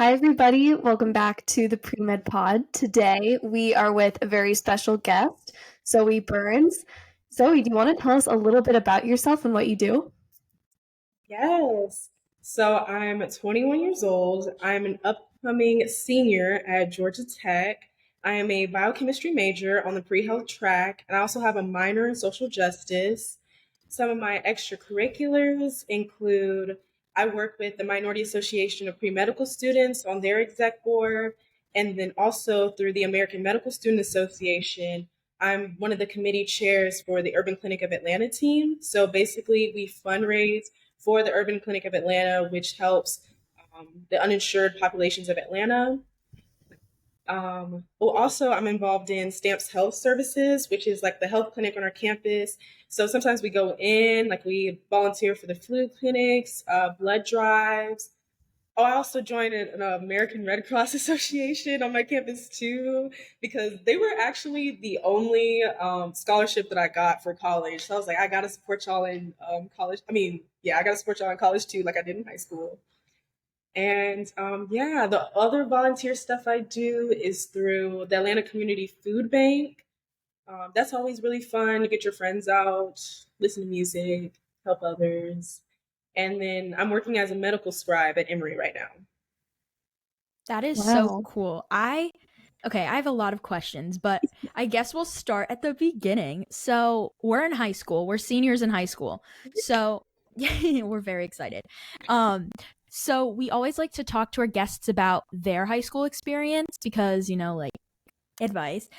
Hi, everybody. Welcome back to the Pre-Med Pod. Today, we are with a very special guest, Zoe Burns. Zoe, do you want to tell us a little bit about yourself and what you do? Yes. So I'm 21 years old. I'm an upcoming senior at Georgia Tech. I am a biochemistry major on the pre-health track, and I also have a minor in social justice. Some of my extracurriculars include I work with the Minority Association of Pre-Medical Students on their exec board, and then also through the American Medical Student Association. I'm one of the committee chairs for the Urban Clinic of Atlanta team. So basically, we fundraise for the Urban Clinic of Atlanta, which helps the uninsured populations of Atlanta. Also, I'm involved in Stamps Health Services, which is like the health clinic on our campus. So sometimes we go in, like we volunteer for the flu clinics, blood drives. Oh, I also joined an American Red Cross Association on my campus too, because they were actually the only scholarship that I got for college. So I was like, I gotta support y'all in college. I mean, yeah, I gotta support y'all in college too, like I did in high school. And yeah, the other volunteer stuff I do is through the Atlanta Community Food Bank. That's always really fun to get your friends out, listen to music, help others. And then I'm working as a medical scribe at Emory right now. That is so Wow. cool. I have a lot of questions, but I guess we'll start at the beginning. So, we're in high school. We're seniors in high school. So, we're very excited. Um so we always like to talk to our guests about their high school experience because, like advice.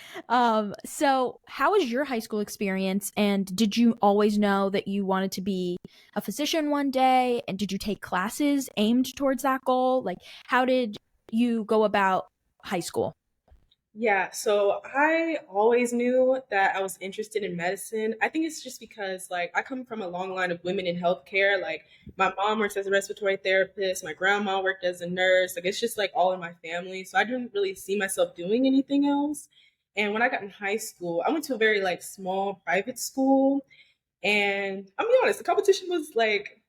So how was your high school experience, and did you always know that you wanted to be a physician one day, and did you take classes aimed towards that goal? Like, how did you go about high school? Yeah, so I always knew that I was interested in medicine. I think it's just because, like, I come from a long line of women in healthcare. Like, my mom works as a respiratory therapist, my grandma worked as a nurse. Like, it's just like all in my family. So I didn't really see myself doing anything else. And when I got in high school, I went to a very like small private school. And I'm gonna be honest, the competition was like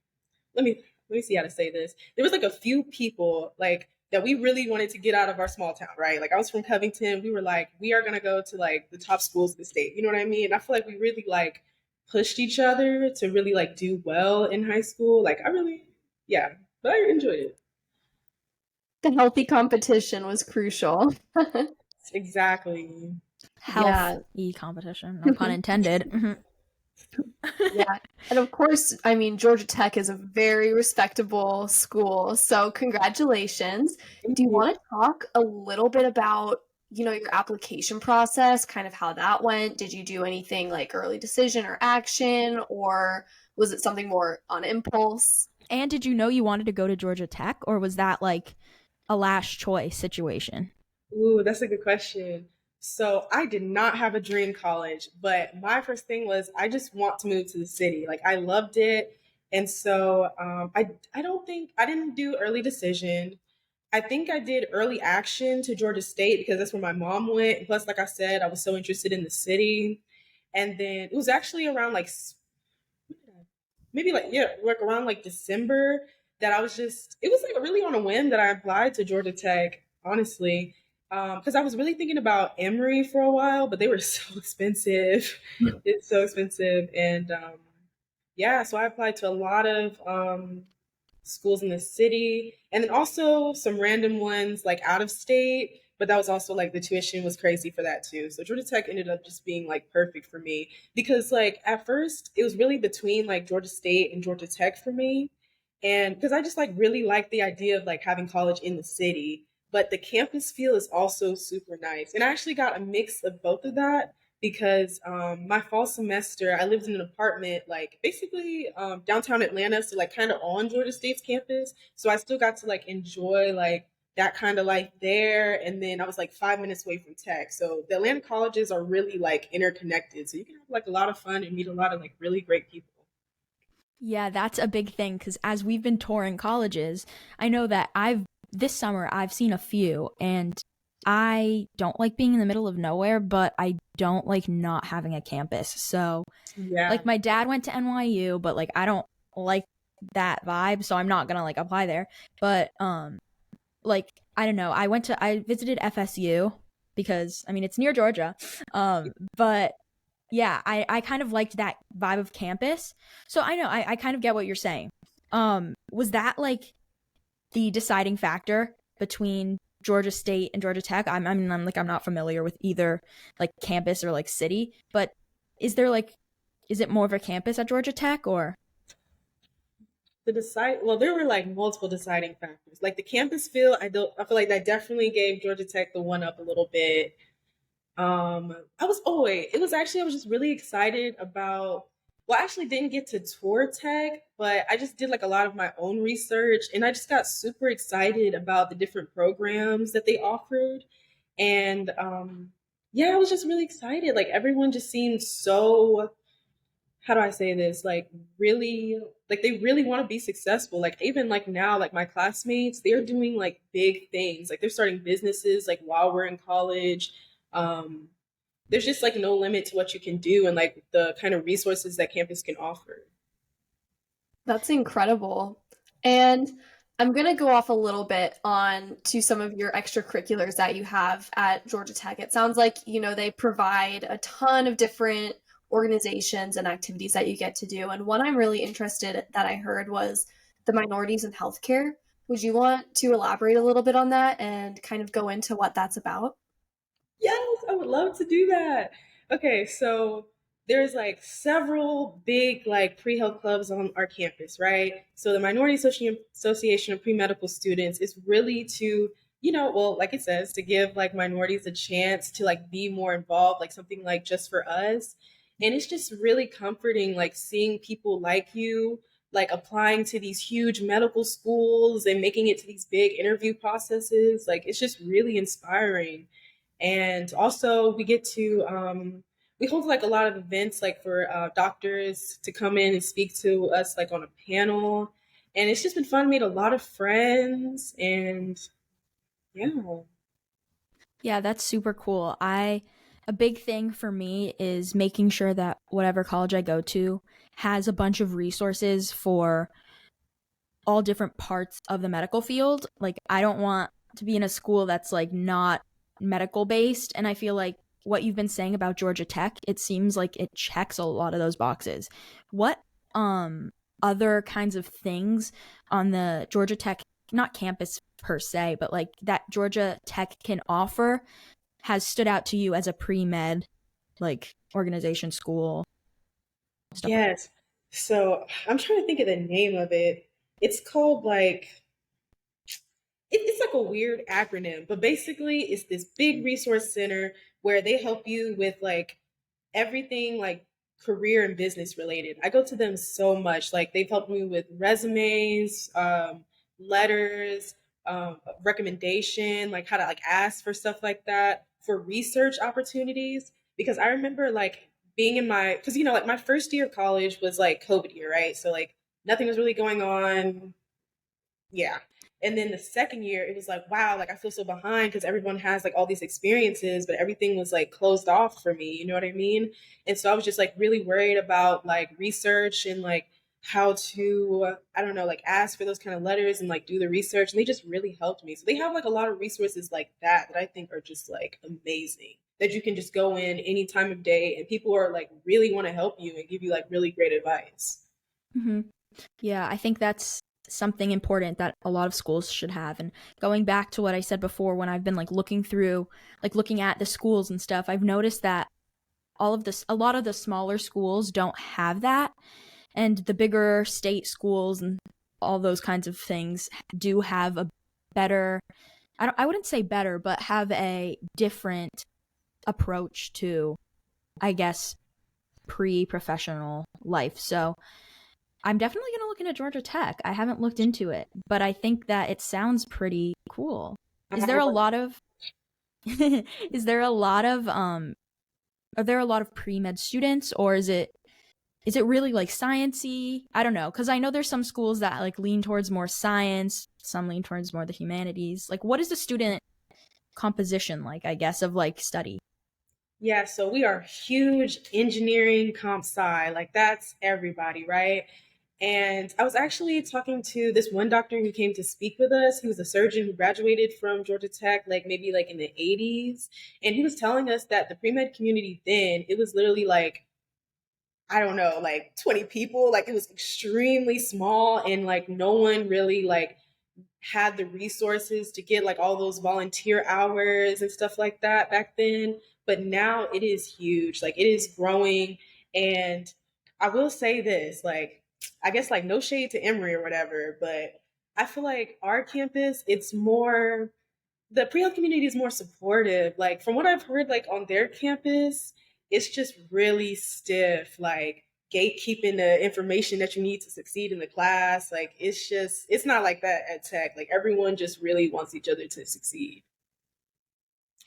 let me see how to say this. There was like a few people like that we really wanted to get out of our small town, right? Like I was from Covington. We were like, we are gonna go to like the top schools of the state. You know what I mean? And I feel like we really like pushed each other to really like do well in high school. Like I really, yeah, but I enjoyed it. The healthy competition was crucial. Exactly. Yeah. Healthy competition, no pun intended. Yeah. And of course, I mean, Georgia Tech is a very respectable school. So, congratulations. Thank Do you you. want to talk a little bit about, your application process, kind of how that went? Did you do anything like early decision or action, or was it something more on impulse? And did you know you wanted to go to Georgia Tech, or was that like a last choice situation? Ooh, that's a good question. So I did not have a dream college, but my first thing was I just want to move to the city. Like I loved it, and so I don't think I didn't do early decision. I think I did early action to Georgia State because that's where my mom went. Plus, like I said, I was so interested in the city, and then it was actually around like maybe like yeah, like around like December that I was just it was like really on a whim that I applied to Georgia Tech, honestly. Because I was really thinking about Emory for a while, but they were so expensive. It's so expensive. And yeah, so I applied to a lot of schools in the city and then also some random ones like out of state. But that was also like the tuition was crazy for that too. So Georgia Tech ended up just being like perfect for me because like at first it was really between like Georgia State and Georgia Tech for me. And because I just like really like the idea of like having college in the city, but the campus feel is also super nice. And I actually got a mix of both of that because my fall semester I lived in an apartment like basically downtown Atlanta, so like kind of on Georgia State's campus. So I still got to like enjoy like that kind of life there. And then I was like 5 minutes away from Tech. So the Atlanta colleges are really like interconnected. So you can have like a lot of fun and meet a lot of like really great people. Yeah, that's a big thing because as we've been touring colleges, I know that this summer I've seen a few, and I don't like being in the middle of nowhere, but I don't like not having a campus. So, Yeah. like, my dad went to NYU, but like I don't like that vibe, so I'm not gonna like apply there. But like, I don't know, I visited FSU because I mean it's near Georgia. But yeah, I kind of liked that vibe of campus. So I know I kind of get what you're saying. Was that like the deciding factor between Georgia State and Georgia Tech? I mean, I'm not familiar with either like campus or like city, but is there like, is it more of a campus at Georgia Tech or? There were like multiple deciding factors. Like the campus feel, I feel like that definitely gave Georgia Tech the one up a little bit. It was actually, I was just really excited about, well, I actually didn't get to tour tech, but I just did like a lot of my own research and I just got super excited about the different programs that they offered. And yeah, I was just really excited. Like everyone just seemed so, how do I say this? Like really, like they really want to be successful. Like even like now, like my classmates, they're doing like big things. Like they're starting businesses like while we're in college. Um, there's just like no limit to what you can do and like the kind of resources that campus can offer. That's incredible. And I'm going to go off a little bit on to some of your extracurriculars that you have at Georgia Tech. It sounds like, they provide a ton of different organizations and activities that you get to do. And one I'm really interested that I heard was the minorities in healthcare. Would you want to elaborate a little bit on that and kind of go into what that's about? Yes, I would love to do that. Okay, so there's like several big like pre-health clubs on our campus, right? So the Association of Pre-Medical Students is really to, well, like it says, to give like minorities a chance to like be more involved, like something like just for us. And it's just really comforting, like seeing people like you, like applying to these huge medical schools and making it to these big interview processes. Like it's just really inspiring. And also we get to we hold like a lot of events like for doctors to come in and speak to us like on a panel, and it's just been fun. Made a lot of friends, and yeah. Yeah, that's super cool. A big thing for me is making sure that whatever college I go to has a bunch of resources for all different parts of the medical field. Like I don't want to be in a school that's like not medical based, and I feel like what you've been saying about Georgia Tech, it seems like it checks a lot of those boxes. What other kinds of things on the Georgia Tech, not campus per se, but like that Georgia Tech can offer has stood out to you as a pre-med like organization, school, stuff like that? Yes. So I'm trying to think of the name of it. It's called like it's like a weird acronym, but basically it's this big resource center where they help you with like everything like career and business related. I go to them so much. Like they've helped me with resumes, letters, recommendation, like how to like ask for stuff like that, for research opportunities. Because I remember like being in because like my first year of college was like COVID year, right? So like nothing was really going on. Yeah. And then the second year, it was like, wow, like I feel so behind because everyone has like all these experiences, but everything was like closed off for me. You know what I mean? And so I was just like really worried about like research and like how to, I don't know, like ask for those kind of letters and like do the research. And they just really helped me. So they have like a lot of resources like that I think are just like amazing, that you can just go in any time of day and people are like really want to help you and give you like really great advice. Mm-hmm. Yeah, I think that's something important that a lot of schools should have. And going back to what I said before, when I've been like looking at the schools and stuff, I've noticed that a lot of the smaller schools don't have that. And the bigger state schools and all those kinds of things do have a better, I wouldn't say better, but have a different approach to, I guess, pre-professional life. So I'm definitely going to look into Georgia Tech. I haven't looked into it, but I think that it sounds pretty cool. Is there a lot of is there a lot of are there a lot of pre-med students, or is it really like sciency? I don't know, cuz I know there's some schools that like lean towards more science, some lean towards more the humanities. Like what is the student composition like, I guess, of like study? Yeah, so we are huge engineering comp sci. Like that's everybody, right? And I was actually talking to this one doctor who came to speak with us. He was a surgeon who graduated from Georgia Tech, like maybe like in the 80s. And he was telling us that the pre med community then, it was literally like, I don't know, like 20 people. Like it was extremely small and like no one really like had the resources to get like all those volunteer hours and stuff like that back then. But now it is huge. Like it is growing. And I will say this, like, I guess like no shade to Emory or whatever, but I feel like our campus, it's more the pre-health community is more supportive. Like from what I've heard, like on their campus, it's just really stiff, like gatekeeping the information that you need to succeed in the class. Like it's not like that at Tech. Like everyone just really wants each other to succeed.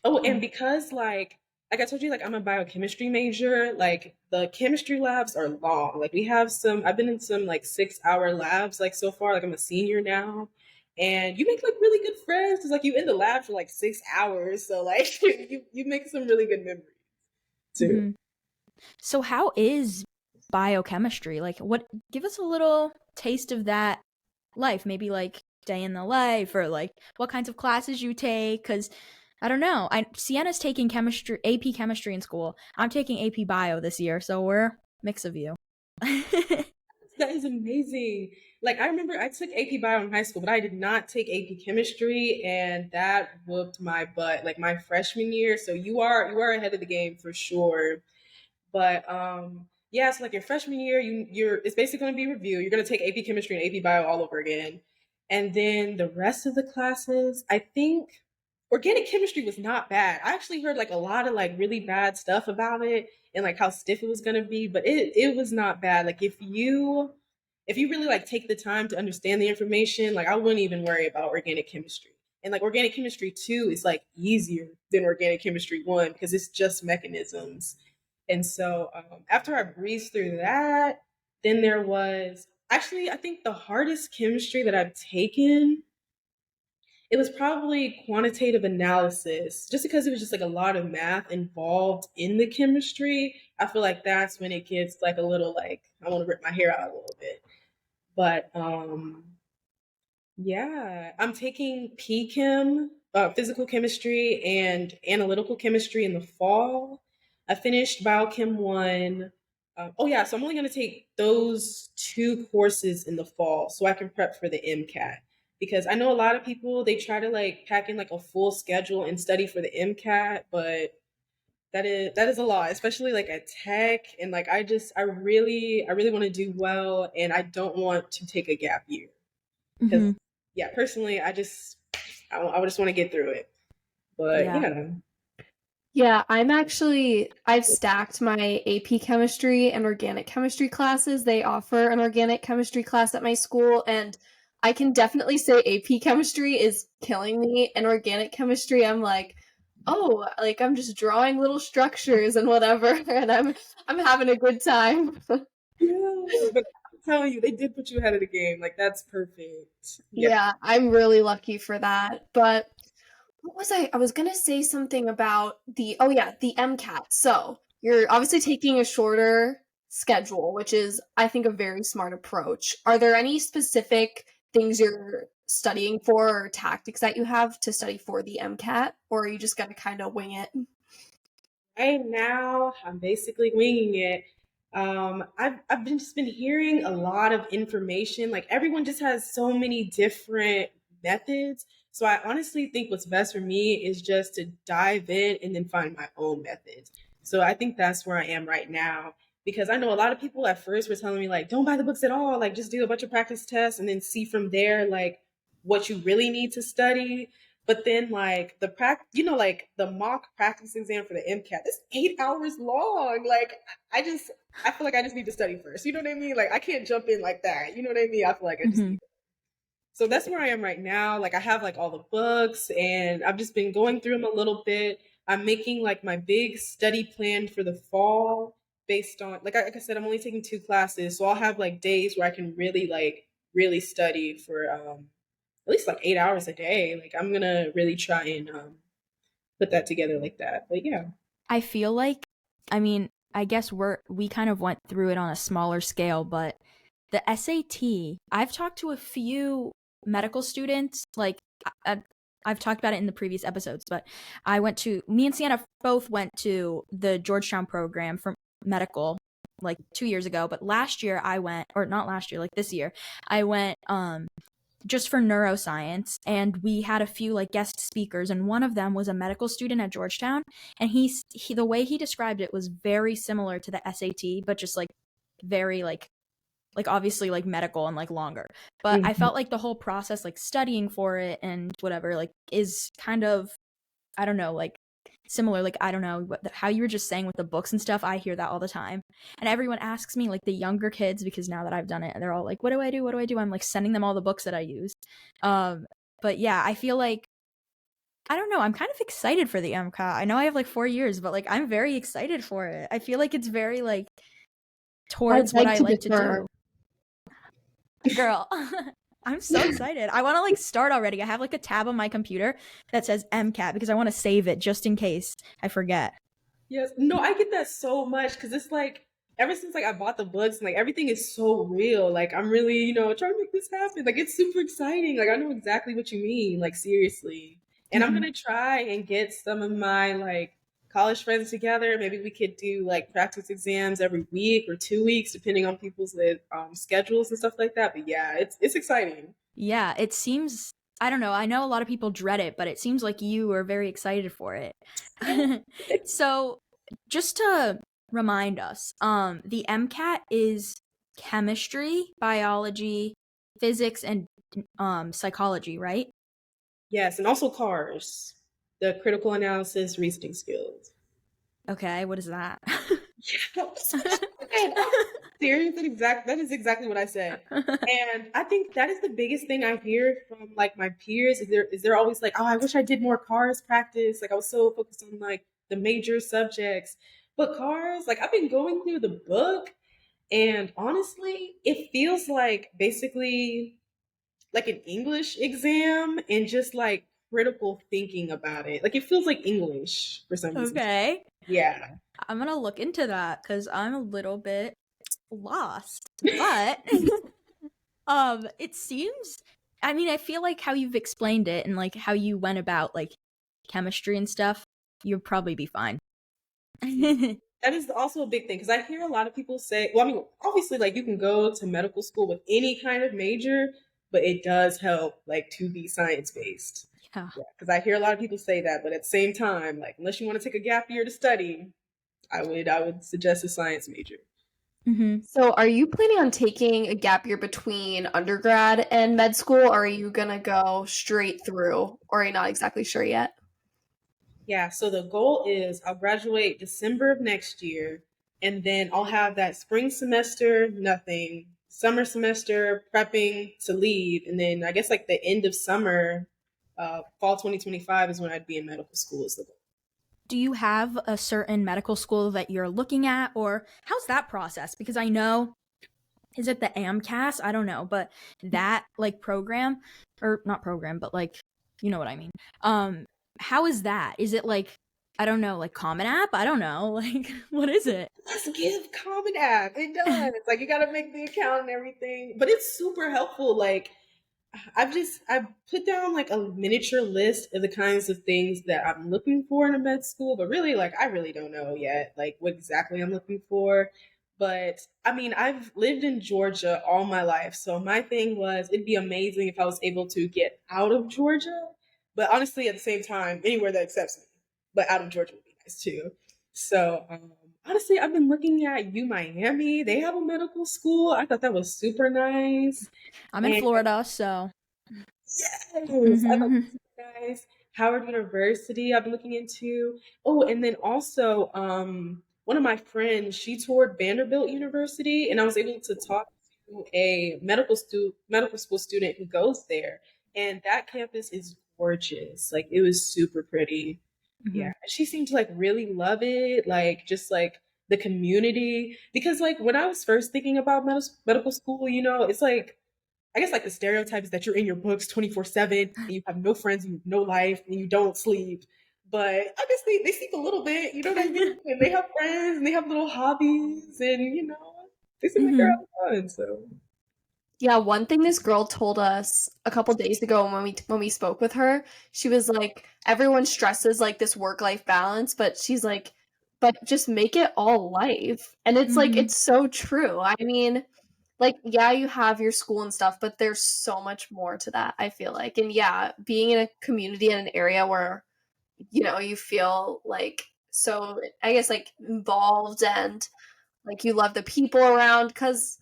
Oh, and because like I told you, like I'm a biochemistry major, like the chemistry labs are long. Like we have some I've been in some like 6 hour labs like so far, like I'm a senior now. And you make like really good friends because like you in the lab for like 6 hours. So like you make some really good memories too. Hmm. So how is biochemistry? Like what give us a little taste of that life, maybe like day in the life or like what kinds of classes you take cuz I don't know. I Sienna's taking chemistry AP chemistry in school. I'm taking AP bio this year, so we're mix of you. That is amazing. Like I remember I took AP Bio in high school, but I did not take AP Chemistry, and that whooped my butt like my freshman year. So you are ahead of the game for sure. But yeah, so like your freshman year, you're it's basically going to be review. You're going to take AP Chemistry and AP Bio all over again, and then the rest of the classes, I think organic chemistry was not bad. I actually heard like a lot of like really bad stuff about it and like how stiff it was going to be, but it was not bad. Like if you really like take the time to understand the information, like I wouldn't even worry about organic chemistry. And like organic chemistry 2 is like easier than organic chemistry 1 because it's just mechanisms. And so after I breezed through that, then there was actually, I think the hardest chemistry that I've taken, it was probably quantitative analysis, just because it was just like a lot of math involved in the chemistry. I feel like that's when it gets like a little like, I want to rip my hair out a little bit. But yeah, I'm taking P-Chem, physical chemistry and analytical chemistry in the fall. I finished Biochem 1. Oh, yeah, so I'm only going to take those two courses in the fall so I can prep for the MCAT. Because I know a lot of people, they try to like pack in like a full schedule and study for the MCAT, but that is a lot, especially like at Tech. And like I really want to do well and I don't want to take a gap year. Because Mhm. yeah, personally, I just want to get through it. But Yeah. yeah, Yeah, I've stacked my AP chemistry and organic chemistry classes. They offer an organic chemistry class at my school, and I can definitely say AP chemistry is killing me. And organic chemistry, I'm like, oh, like I'm just drawing little structures and whatever, and I'm having a good time. yeah. But I'm telling you, they did put you ahead of the game. Like that's perfect. Yeah. Yeah, I'm really lucky for that. But what was I? I was gonna say something about oh yeah, the MCAT. So you're obviously taking a shorter schedule, which is, I think, a very smart approach. Are there any specific things you're studying for or tactics that you have to study for the MCAT, or are you just gonna kind of wing it? Right now, I'm basically winging it. I've been just been hearing a lot of information. Like everyone just has so many different methods. So I honestly think what's best for me is just to dive in and then find my own methods. So I think that's where I am right now because I know a lot of people at first were telling me like, don't buy the books at all. Like just do a bunch of practice tests and then see from there like what you really need to study. But then like like the mock practice exam for the MCAT, it's 8 hours long. Like I feel like I just need to study first. You know what I mean? Like I can't jump in like that. You know what I mean? I feel like I just Mhm. need so that's where I am right now. Like I have like all the books and I've just been going through them a little bit. I'm making like my big study plan for the fall based on like I said, I'm only taking two classes. So I'll have like days where I can really study for at least like 8 hours a day. Like I'm gonna really try and put that together like that. But yeah. I feel like I mean, I guess we kind of went through it on a smaller scale, but the SAT, I've talked to a few medical students, like I've talked about it in the previous episodes, but me and Sienna both went to the Georgetown program for medical like 2 years ago. But last year I went, or not last year, like this year, I went just for neuroscience, and we had a few like guest speakers, and one of them was a medical student at Georgetown, and he the way he described it was very similar to the SAT, but just like very like obviously like medical and like longer. But I Mhm. felt like the whole process, like studying for it and whatever, like is kind of, I don't know, like similar. Like I don't know how you were just saying with the books and stuff. I hear that all the time, and everyone asks me, like the younger kids, because now that I've done it, they're all like, "What do I do? What do I do?" I'm like sending them all the books that I used. But yeah, I feel like, I don't know. I'm kind of excited for the MCAT. I know I have like 4 years, but like I'm very excited for it. I feel like it's very like I towards what beg I to like to differ. do. Girl, I'm so excited. I want to like start already. I have like a tab on my computer that says MCAT because I want to save it just in case I forget. Yes. No, I get that so much because it's like ever since like I bought the books and like everything is so real. Like I'm really, trying to make this happen. Like it's super exciting. Like I know exactly what you mean. Like seriously. And I'm Hmm. gonna try and get some of my like college friends together. Maybe we could do like practice exams every week or 2 weeks, depending on people's schedules and stuff like that. But yeah, it's exciting. Yeah, it seems, I don't know. I know a lot of people dread it, but it seems like you are very excited for it. So, just to remind us, the MCAT is chemistry, biology, physics, and psychology, right? Yes, and also cars, the critical analysis, reasoning skills. Okay, what is that? And I'm serious. That is exactly what I said. And I think that is the biggest thing I hear from like my peers is they're always like, oh, I wish I did more cars practice. Like I was so focused on like the major subjects. But cars, like I've been going through the book and honestly, it feels like basically like an English exam and just like critical thinking about it. Like it feels like English for some reason. Okay. Yeah. I'm gonna look into that because I'm a little bit lost. But it seems, I mean, I feel like how you've explained it and like how you went about like chemistry and stuff, you'd probably be fine. That is also a big thing because I hear a lot of people say, well, I mean, obviously, like you can go to medical school with any kind of major, but it does help like to be science based. Yeah. Yeah, because I hear a lot of people say that, but at the same time, like unless you want to take a gap year to study, I would suggest a science major. Hmm. So, are you planning on taking a gap year between undergrad and med school, or are you gonna go straight through, or are you not exactly sure yet? Yeah, so the goal is I'll graduate December of next year, and then I'll have that spring semester, nothing, summer semester, prepping to leave, and then I guess like the end of summer, fall 2025 is when I'd be in medical school is the goal. Do you have a certain medical school that you're looking at, or how's that process? Because I know, is it the AMCAS? I don't know, but that like program, or not program, but like, you know what I mean. Um, how is that? Is it like, I don't know, like Common App? I don't know. Like, what is it? Let's give Common App. It does. It's like you got to make the account and everything, but it's super helpful. Like I've put down like a miniature list of the kinds of things that I'm looking for in a med school, but really like I really don't know yet like what exactly I'm looking for. But I mean, I've lived in Georgia all my life, so my thing was it'd be amazing if I was able to get out of Georgia. But honestly, at the same time, anywhere that accepts me, but out of Georgia would be nice too. So honestly, I've been looking at U Miami. They have a medical school. I thought that was super nice. I'm in And Florida, so. yes, I thought Hmm. this was nice. Howard University, I've been looking into. Oh, and then also, one of my friends, she toured Vanderbilt University, and I was able to talk to a medical school student who goes there, and that campus is gorgeous. Like it was super pretty. Yeah, Hmm. and she seemed to like really love it, like just like the community. Because like when I was first thinking about medical school, it's like I guess like the stereotype is that you're in your books 24/7 and you have no friends and you have no life and you don't sleep. But I guess they sleep a little bit, you know what I mean? And they have friends and they have little hobbies and they seem like they're Hmm. having fun. So Yeah, one thing this girl told us a couple days ago when we spoke with her, she was like, everyone stresses like this work-life balance, but she's like, but just make it all life. And it's like Mm-hmm. it's so true. I mean, like yeah, you have your school and stuff, but there's so much more to that, I feel like. And yeah, being in a community in an area where you feel like so I guess like involved and like you love the people around cuz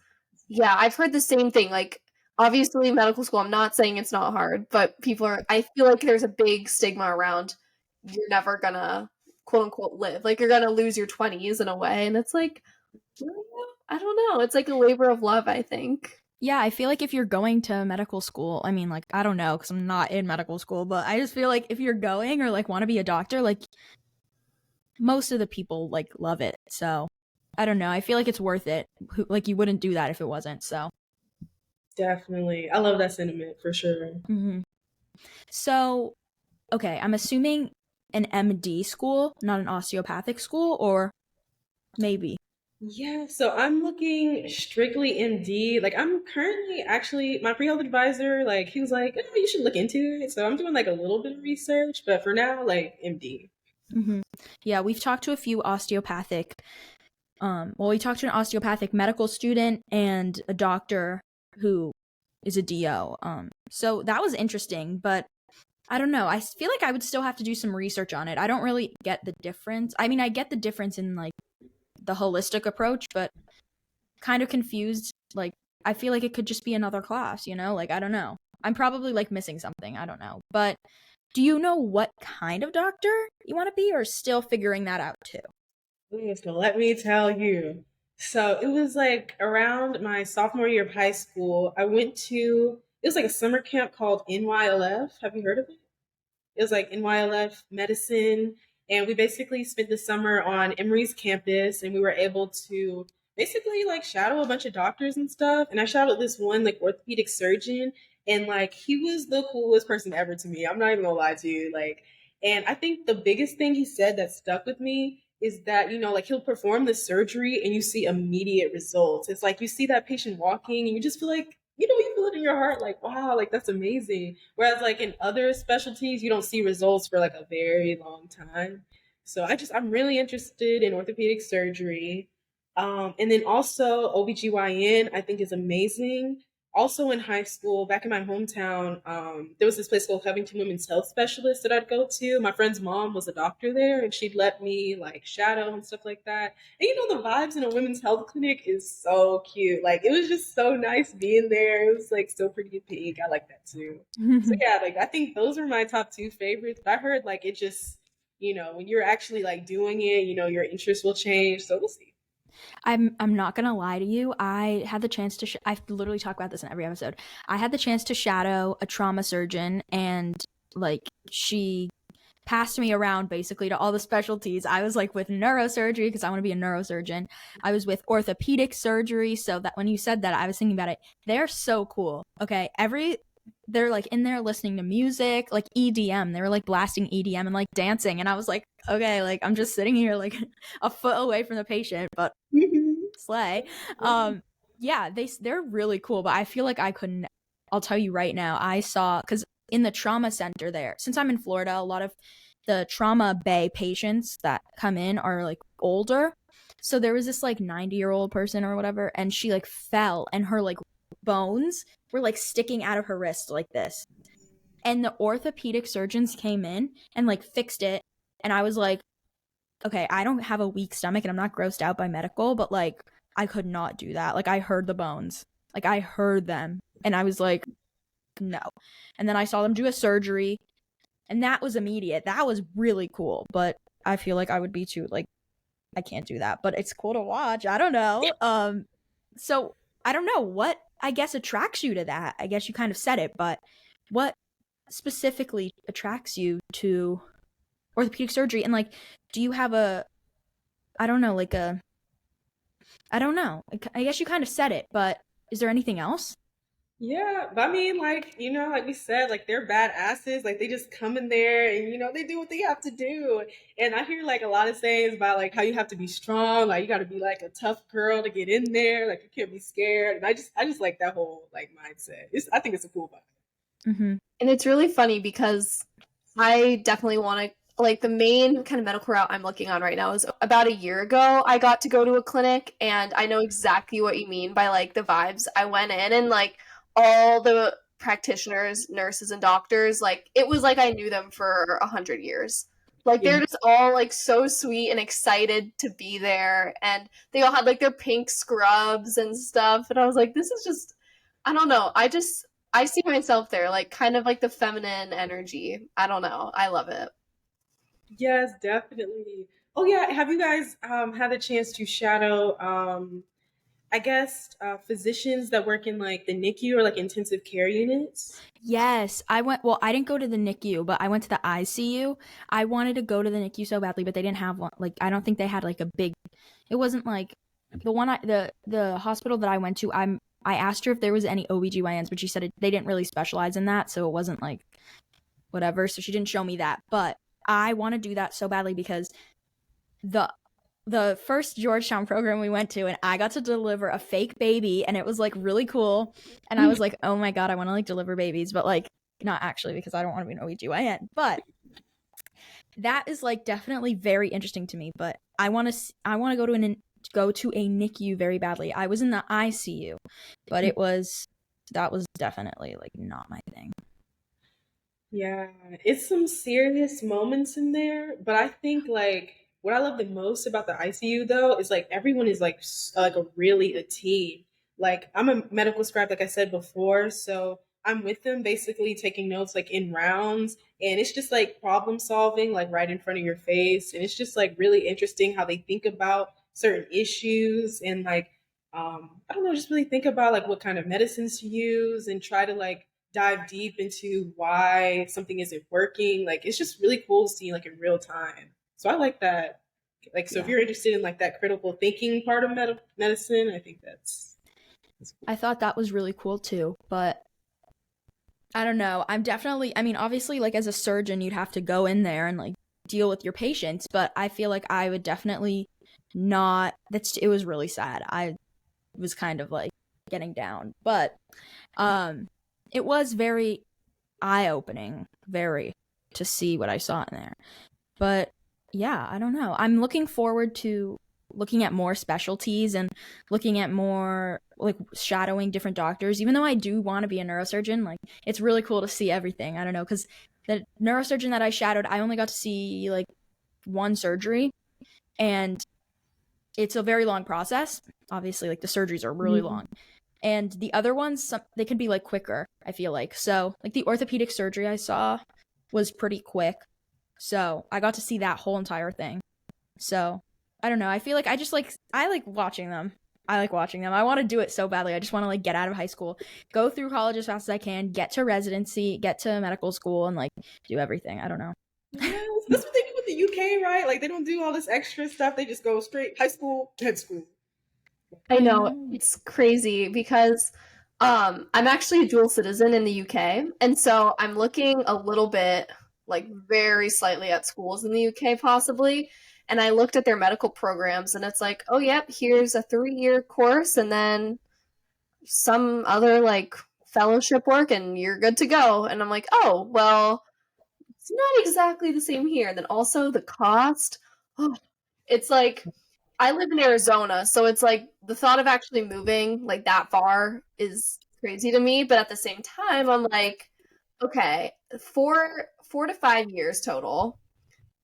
yeah, I've heard the same thing like obviously medical school I'm not saying it's not hard, but people are I feel like there's a big stigma around you're never going to quote unquote live. Like you're going to lose your 20s in a way and it's like I don't know. It's like a labor of love, I think. Yeah, I feel like if you're going to medical school, I mean, like, I don't know, because I'm not in medical school, but I just feel like if you're going or like want to be a doctor, like, most of the people like love it. So I don't know. I feel like it's worth it. Like, you wouldn't do that if it wasn't. So, Definitely. I love that sentiment for sure. hmm so okay, I'm assuming an MD school, not an osteopathic school, or maybe. Yeah, so I'm looking strictly MD. Like I'm currently actually my pre-health advisor, like he was like, oh, you should look into it. So I'm doing like a little bit of research, but for now, like MD. hmm Yeah, we've talked to a few osteopathic. Well, we talked to an osteopathic medical student and a doctor who is a DO. So that was interesting, but I don't know. I feel like I would still have to do some research on it. I don't really get the difference. I mean, I get the difference in like the holistic approach, but kind of confused. Like, I feel like it could just be another class, you know? Like, I don't know. I'm probably like missing something. I don't know. But do you know what kind of doctor you want to be, or still figuring that out too? So let me tell you. So it was like around my sophomore year of high school. I went to it was like a summer camp called NYLF. Have you heard of it? It was like NYLF medicine. And we basically spent the summer on Emory's campus and we were able to basically like shadow a bunch of doctors and stuff. And I shadowed this one like orthopedic surgeon and like he was the coolest person ever to me. I'm not even gonna lie to you. Like, and I think the biggest thing he said that stuck with me is that, like he'll perform the surgery and you see immediate results. It's like you see that patient walking and you just feel like, you feel it in your heart, like, wow, like that's amazing. Whereas like in other specialties, you don't see results for like a very long time. So I'm really interested in orthopedic surgery. And then also OBGYN, I think is amazing. Also in high school, back in my hometown, there was this place called Covington Women's Health Specialist that I'd go to. My friend's mom was a doctor there and she'd let me like shadow and stuff like that. And the vibes in a women's health clinic is so cute. Like it was just so nice being there. It was like so pretty and pink. I like that too. So yeah, like I think those are my top two favorites. But I heard like it just, when you're actually like doing it, your interests will change. So we'll see. I'm not gonna lie to you. I had the chance to. I literally talk about this in every episode. I had the chance to shadow a trauma surgeon, and like she passed me around basically to all the specialties. I was like with neurosurgery because I want to be a neurosurgeon. I was with orthopedic surgery. So that when you said that, I was thinking about it. They're so cool. Okay, they're like in there listening to music, like EDM. They were like blasting EDM and like dancing, and I was like, okay, like I'm just sitting here like a foot away from the patient, but slay. Yeah, they're really cool, but I feel like I couldn't. I'll tell you right now. I saw because in the trauma center there, since I'm in Florida, a lot of the trauma bay patients that come in are like older. So there was this like 90-year-old person or whatever, and she like fell, and her like bones were like sticking out of her wrist like this. And the orthopedic surgeons came in and like fixed it, and I was like, okay, I don't have a weak stomach and I'm not grossed out by medical, but like I could not do that. Like I heard the bones. Like I heard them and I was like, no. And then I saw them do a surgery and that was immediate. That was really cool, but I feel like I would be too like I can't do that, but it's cool to watch. I don't know. So I don't know what I guess attracts you to that. I guess you kind of said it, but what specifically attracts you to orthopedic surgery and like do you have a I don't know, like a I don't know. I guess you kind of said it, but is there anything else? Yeah, but I mean, like, like we said, like they're badasses. Like they just come in there and they do what they have to do. And I hear like a lot of sayings about like how you have to be strong, like you got to be like a tough girl to get in there, like you can't be scared. And I just like that whole like mindset. I think it's a cool vibe. Mm-hmm. And it's really funny because I definitely want to, like, the main kind of medical route I'm looking on right now is about a year ago, I got to go to a clinic, and I know exactly what you mean by, like, the vibes. I went in, and, like, all the practitioners, nurses, and doctors, like, it was like I knew them for 100 years. Like, they're Yeah. just all, like, so sweet and excited to be there, and they all had, like, their pink scrubs and stuff, and I was like, this is just, I don't know, I see myself there, like kind of like the feminine energy. I don't know. I love it. Yes, definitely. Oh yeah, have you guys had a chance to shadow I guess physicians that work in like the NICU or like intensive care units? Yes, well, I didn't go to the NICU, but I went to the ICU. I wanted to go to the NICU so badly, but they didn't have one. Like, I don't think they had like a big, it wasn't like the hospital that I went to. I asked her if there was any OBGYNs, but she said they didn't really specialize in that. So it wasn't like whatever. So she didn't show me that, but I want to do that so badly because the the first Georgetown program we went to, and I got to deliver a fake baby, and it was like really cool. And I was like, oh my God, I want to like deliver babies, but like not actually because I don't want to be an OBGYN. But that is like definitely very interesting to me. But I want to go to a NICU very badly. I was in the ICU, but that was definitely like not my thing. Yeah, it's some serious moments in there, but I think like what I love the most about the ICU though is like everyone is like like a really a team. Like I'm a medical scribe, like I said before, so I'm with them basically taking notes like in rounds, and it's just like problem solving like right in front of your face, and it's just like really interesting how they think about certain issues and like I don't know, just really think about like what kind of medicines to use and try to like dive deep into why something isn't working. Like it's just really cool to see like in real time. So I like that. Like so if Yeah. you're interested in like that critical thinking part of medicine, I think that's cool. I thought that was really cool too, but I don't know. I mean, obviously, like as a surgeon, you'd have to go in there and like deal with your patients, but I feel like I would definitely not. It was really sad. I was kind of like getting down, but um, it was very eye opening, very to see what I saw in there. But yeah, I don't know. I'm looking forward to looking at more specialties and looking at more like shadowing different doctors. Even though I do want to be a neurosurgeon, like it's really cool to see everything. I don't know, because the neurosurgeon that I shadowed, I only got to see like one surgery, and it's a very long process. Obviously, like the surgeries are really Mhm. long. And the other ones, they can be like quicker, I feel like. So, like the orthopedic surgery I saw was pretty quick. So, I got to see that whole entire thing. So, I don't know. I feel like I like watching them. I like watching them. I want to do it so badly. I just want to like get out of high school, go through college as fast as I can, get to residency, get to medical school, and like do everything. I don't know. Yes, that's what they do with the UK, right? Like they don't do all this extra stuff. They just go straight high school, med school. I I know know. it's crazy because I'm actually a dual citizen in the UK, and so I'm looking a little bit, like very slightly, at schools in the UK possibly. And I looked at their medical programs, and it's like, oh yep, here's a 3-year course, and then some other like fellowship work, and you're good to go. And I'm like, oh well, it's not exactly the same here. And then also the cost. Oh, it's like I live in Arizona, so it's like the thought of actually moving like that far is crazy to me. But at the same time, I'm like, okay, 4 to 5 years total,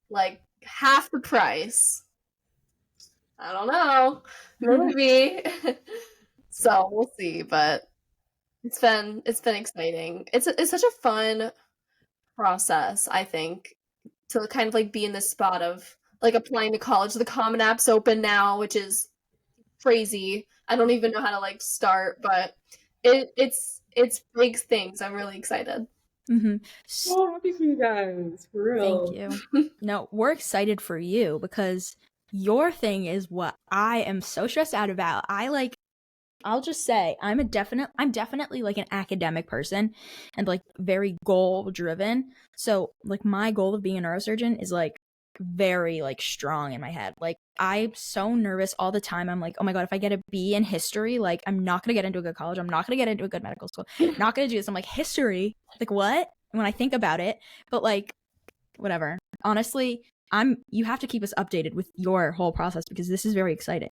like half the price. I don't know, maybe. So we'll see, but it's been exciting. It's such a fun process, I think, to kind of like be in this spot of like applying to college. The Common App's open now, which is crazy. I don't even know how to like start, but it's big things. I'm really excited. Mm-hmm. Oh, happy for you guys, for Thank real. you. No, we're excited for you because your thing is what I am so stressed out about. I like I'll just say I'm definitely like an academic person and like very goal driven. So like my goal of being a neurosurgeon is like very like strong in my head. Like I'm so nervous all the time. I'm like, oh my God, if I get a B in history, like I'm not gonna get into a good college. I'm not gonna get into a good medical school. Not gonna do this. I'm like, history? Like what? When I think about it. But like whatever. Honestly, I'm you have to keep us updated with your whole process because this is very exciting.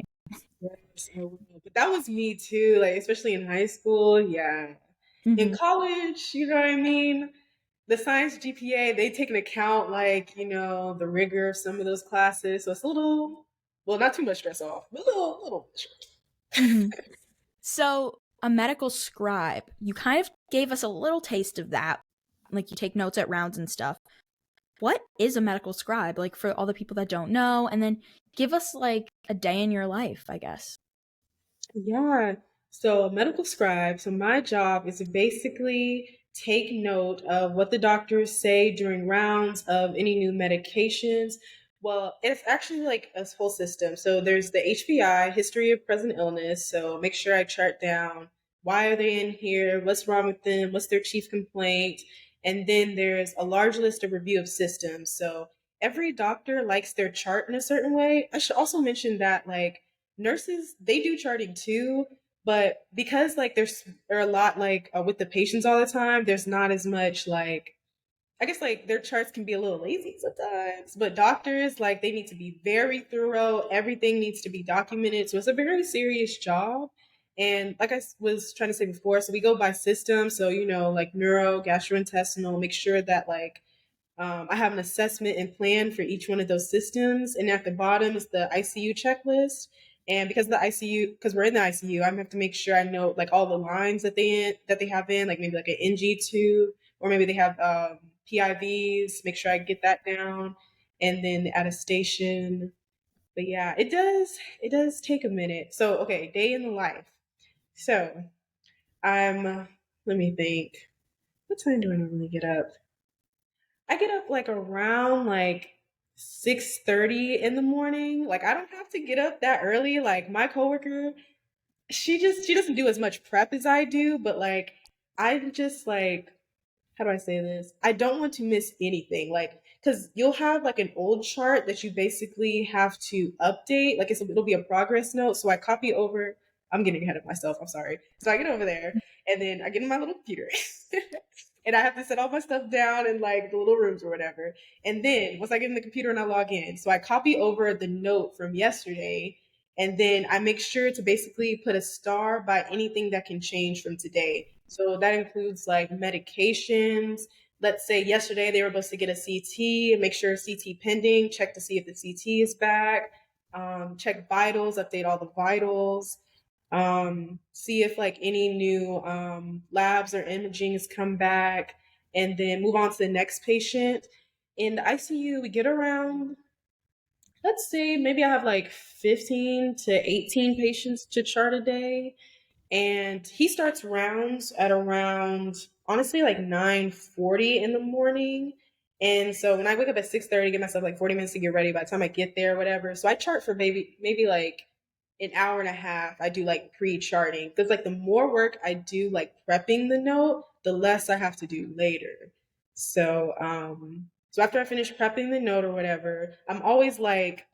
Yes, I will. But that was me too, like especially in high school. Yeah. In Mm-hmm. college, you know what I mean? The science GPA, they take into account like, the rigor of some of those classes. So it's a little, well, not too much stress off, but a little stress. Mm-hmm. So, a medical scribe, you kind of gave us a little taste of that. Like, you take notes at rounds and stuff. What is a medical scribe? Like, for all the people that don't know, and then give us, like, a day in your life, I guess. Yeah. So a medical scribe. So my job is to basically take note of what the doctors say during rounds of any new medications. Well, it's actually like a whole system. So there's the HPI, history of present illness. So make sure I chart down why are they in here, what's wrong with them, what's their chief complaint, and then there's a large list of review of systems. So every doctor likes their chart in a certain way. I should also mention that like nurses, they do charting too, but because like there are a lot like with the patients all the time, there's not as much like, I guess like their charts can be a little lazy sometimes, but doctors like they need to be very thorough. Everything needs to be documented, so it's a very serious job. And like was trying to say before, so we go by system. So like neuro, gastrointestinal, make sure that like I have an assessment and plan for each one of those systems. And at the bottom is the ICU checklist. And because we're in the ICU, I have to make sure I know like all the lines that they have in, like maybe like an NG tube, or maybe they have PIVs. Make sure I get that down, and then the attestation. But yeah, it does take a minute. So okay, day in the life. So I'm let me think. What time do I normally get up? I get up like around like 6:30 in the morning. Like I don't have to get up that early. Like my coworker, she doesn't do as much prep as I do, but like I'm just like, how do I say this? I don't want to miss anything. Like, because you'll have like an old chart that you basically have to update. Like it'll be a progress note. So I copy over. I'm getting ahead of myself. I'm sorry. So I get over there and then I get in my little computer and I have to set all my stuff down in like the little rooms or whatever. And then once I get in the computer and I log in, so I copy over the note from yesterday and then I make sure to basically put a star by anything that can change from today. So that includes like medications. Let's say yesterday they were supposed to get a CT, make sure CT pending, check to see if the CT is back, check vitals, update all the vitals, see if like any new labs or imaging has come back, and then move on to the next patient. In the ICU, we get around, let's say maybe I have like 15 to 18 patients to chart a day. And he starts rounds at around honestly like 9:40 in the morning. And so when I wake up at 6:30, give myself like 40 minutes to get ready by the time I get there, whatever. So I chart for maybe like an hour and a half. I do like pre-charting because like the more work I do like prepping the note, the less I have to do later. So after I finish prepping the note or whatever, I'm always like,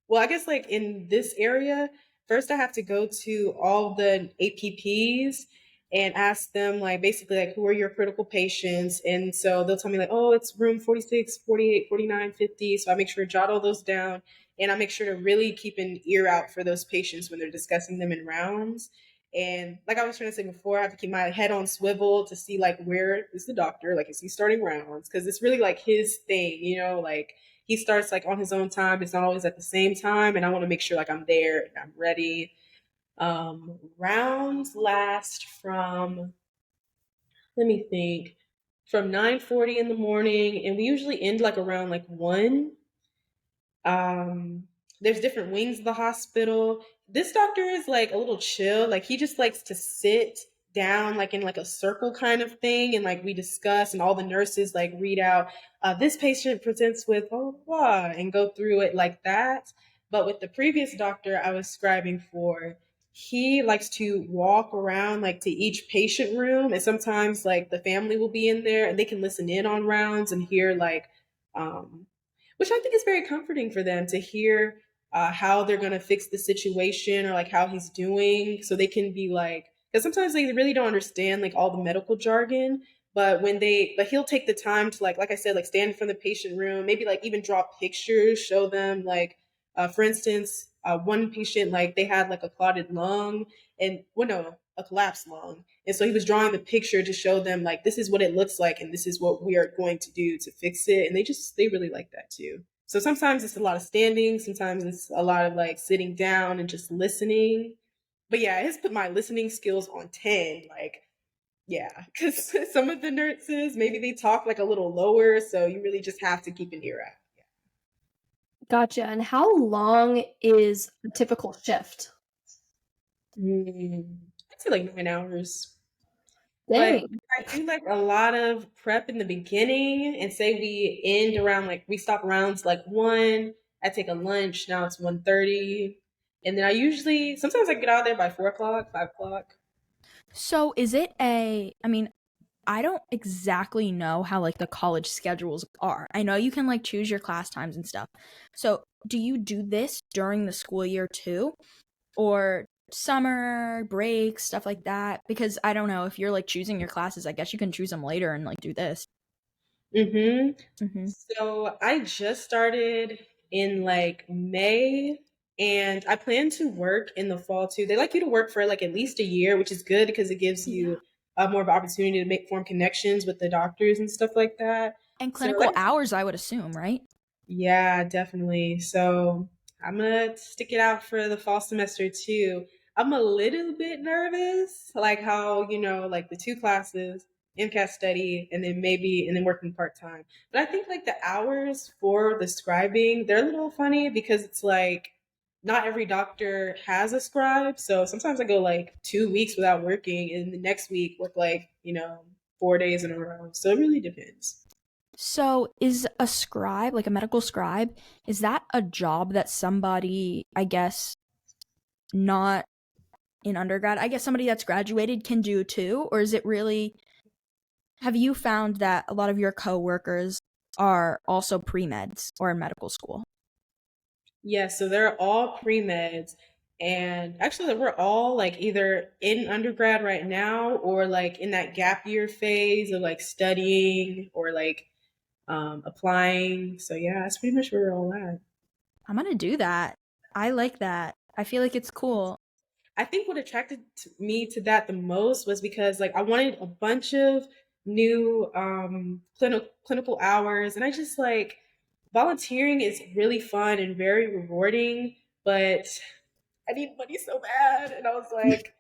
well, I guess like in this area, first I have to go to all the APPs and ask them like basically like who are your critical patients. And so they'll tell me like, oh, it's room 46, 48, 49, 50. So I make sure to jot all those down and I make sure to really keep an ear out for those patients when they're discussing them in rounds. And like I was trying to say before, I have to keep my head on swivel to see like where is the doctor, like is he starting rounds? Because it's really like his thing, like he starts like on his own time. It's not always at the same time, and I want to make sure like I'm there and I'm ready. Rounds last from, let me think, from 9:40 in the morning, and we usually end like around like 1. um, there's different wings of the hospital. This doctor is like a little chill. Like he just likes to sit down like in like a circle kind of thing and like we discuss and all the nurses like read out this patient presents with blah, blah, blah, and go through it like that. But with the previous doctor I was scribing for, he likes to walk around like to each patient room, and sometimes like the family will be in there and they can listen in on rounds and hear like um which I think is very comforting for them to hear how they're going to fix the situation or like how he's doing, so they can be like, because sometimes they really don't understand like all the medical jargon. But he'll take the time to like I said, like stand in front of the patient room, maybe like even draw pictures, show them like for instance, one patient, like they had like a clotted lung, and well, no, a collapsed lung. And so he was drawing the picture to show them like this is what it looks like and this is what we are going to do to fix it. And they really like that too. So sometimes it's a lot of standing, sometimes it's a lot of like sitting down and just listening. But yeah, it has put my listening skills on 10. Like, yeah, because some of the nurses, maybe they talk like a little lower. So you really just have to keep an ear out. Gotcha. And how long is a typical shift? I'd say like 9 hours. But Dang. I do like a lot of prep in the beginning, and say we end around like we stop around like 1. I take a lunch. Now it's 1:30, and then I usually sometimes I get out there by 4 o'clock, 5 o'clock. So is it a, I mean, I don't exactly know how like the college schedules are. I know you can like choose your class times and stuff. So do you do this during the school year too? Or summer breaks, stuff like that? Because I don't know if you're like choosing your classes, I guess you can choose them later and like do this. hmm Mm-hmm. So I just started in like May, and I plan to work in the fall too. They like you to work for like at least a year, which is good because it gives Yeah. you more of an opportunity to make form connections with the doctors and stuff like that. And So like clinical hours, I would assume, right? yeah, definitely. So I'm gonna stick it out for the fall semester too. I'm a little bit nervous, like how, like the two classes, MCAT study, and then working part time. But I think like the hours for the scribing, they're a little funny because it's like not every doctor has a scribe. So sometimes I go like 2 weeks without working, and the next week work like, 4 days in a row. So it really depends. So is a scribe, like a medical scribe, is that a job that somebody, I guess, not in undergrad, I guess somebody that's graduated can do too? Or is it really, have you found that a lot of your coworkers are also pre-meds or in medical school? Yeah, so they're all pre-meds. And actually, we're all like either in undergrad right now or like in that gap year phase of like studying or like applying. So yeah, that's pretty much where we're all at. I'm gonna do that. I like that. I feel like it's cool. I think what attracted me to that the most was because like I wanted a bunch of new clinical hours, and I just like volunteering is really fun and very rewarding, but I need money so bad. And I was like,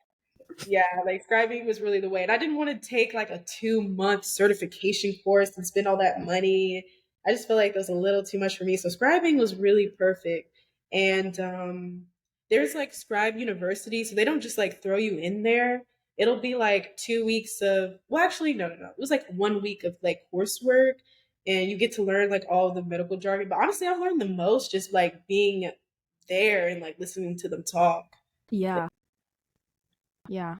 yeah, like scribing was really the way. And I didn't want to take like a 2 month certification course and spend all that money. I just felt like it was a little too much for me. So scribing was really perfect. And there's like Scribe University. So they don't just like throw you in there. It'll be like 2 weeks of, well, actually, no, no, no. It was like 1 week of like coursework. And you get to learn like all the medical jargon. But honestly, I've learned the most just like being there and like listening to them talk. Yeah. Yeah.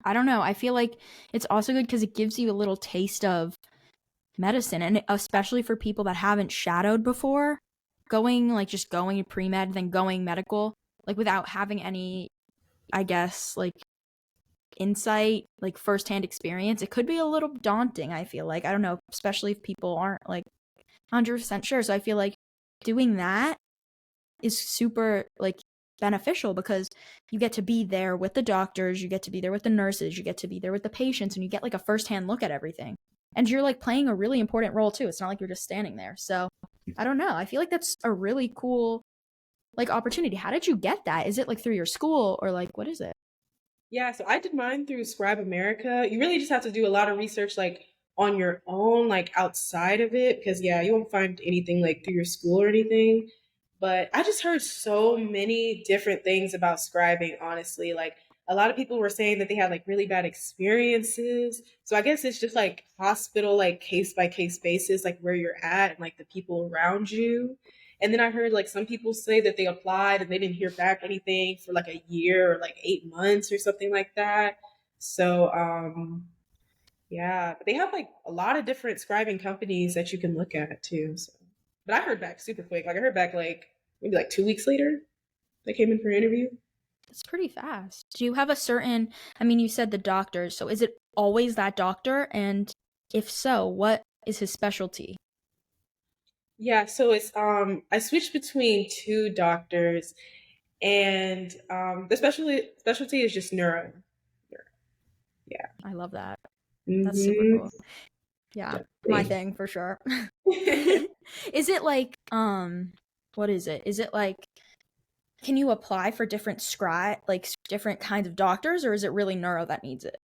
I don't know. I feel like it's also good because it gives you a little taste of medicine, and especially for people that haven't shadowed before, going like just going pre-med then going medical, like without having any, I guess, like insight, like firsthand experience, it could be a little daunting. I feel like, I don't know, especially if people aren't like 100% sure. So I feel like doing that is super like beneficial because you get to be there with the doctors, you get to be there with the nurses, you get to be there with the patients, and you get like a firsthand look at everything. And you're like playing a really important role too. It's not like you're just standing there. So I don't know. I feel like that's a really cool like opportunity. How did you get that? Is it like through your school or like what is it? Yeah, so I did mine through Scribe America. You really just have to do a lot of research like on your own, like outside of it, because yeah, you won't find anything like through your school or anything. But I just heard so many different things about scribing, honestly. Like a lot of people were saying that they had like really bad experiences. So I guess it's just like hospital, like case by case basis, like where you're at and like the people around you. And then I heard like some people say that they applied and they didn't hear back anything for like a year or like 8 months or something like that. So yeah, but they have like a lot of different scribing companies that you can look at too. So, but I heard back super quick. Like I heard back like maybe like 2 weeks later. They came in for an interview. It's pretty fast. Do you have a certain, I mean, you said the doctor, so is it always that doctor? And if so, what is his specialty? Yeah, so it's I switched between two doctors, and the specialty is just neuro. Yeah. I love that. That's super Mm-hmm. cool. Yeah, my Definitely. thing for sure. Is it like what is it? Is it like can you apply for different different kinds of doctors, or is it really neuro that needs it?